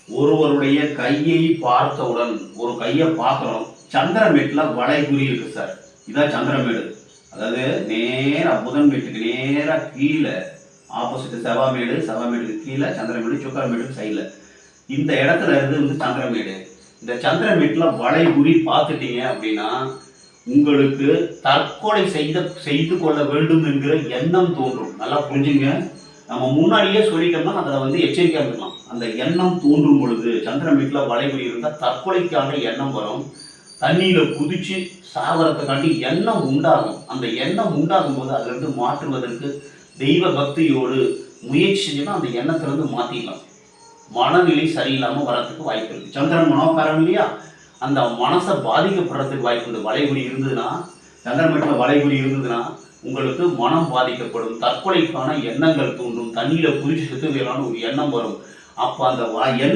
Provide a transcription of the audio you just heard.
ஒருவருடைய கையை பார்த்தவுடன் ஒரு கையை பார்க்குறோம், சந்திரமேட்டில் வளைகுறி இருக்கு சார். இதான் சந்திரமேடு. அதாவது நேராக புதன்மேட்டுக்கு நேராக கீழே ஆப்போசிட் செவ்வாமேடு, செவ்வாமேடுக்கு கீழே சந்திரமேடு, சுக்கரமேடுக்கு சைடில் இந்த இடத்துல இருந்து வந்து சந்திரமேடு. இந்த சந்திரமேட்டில் வளைகுறி பார்த்துட்டீங்க அப்படின்னா உங்களுக்கு தற்கொலை செய்து கொள்ள வேண்டும் என்கிற எண்ணம் தோன்றும். நல்லா புரிஞ்சுங்க. நம்ம முன்னாடியே சொல்லிட்டோம்னா அதில் வந்து எச்சரிக்கையாக இருக்கலாம். அந்த எண்ணம் தோன்றும் பொழுது சந்திரமேட்டில் வளைகுறி இருந்தால் தற்கொலைக்கான எண்ணம் வரும். தண்ணியில் குதிச்சு சாவரத்துக்காண்டி எண்ணம் உண்டாகும். அந்த எண்ணம் உண்டாகும் போது அதிலிருந்து மாற்றுவதற்கு தெய்வ பக்தியோடு முயற்சி செஞ்சுன்னா அந்த எண்ணத்திலிருந்து மாற்றிக்கலாம். மனநிலை சரியில்லாமல் வரத்துக்கு வாய்ப்பு இருக்குது. சந்திரன் மனோகாரம் இல்லையா, அந்த மனசை பாதிக்கப்படுறதுக்கு வாய்ப்பு இருக்குது. வளைகுறி இருந்ததுன்னா, சந்திரமேட்டில் வளைகுறி இருந்ததுன்னா உங்களுக்கு மனம் பாதிக்கப்படும், தற்கொலைக்கான எண்ணங்கள் தூண்டும், தண்ணியில் குதிச்சு செத்து போயிடலான்னு ஒரு எண்ணம் வரும். அப்போ அந்த எண்ணம்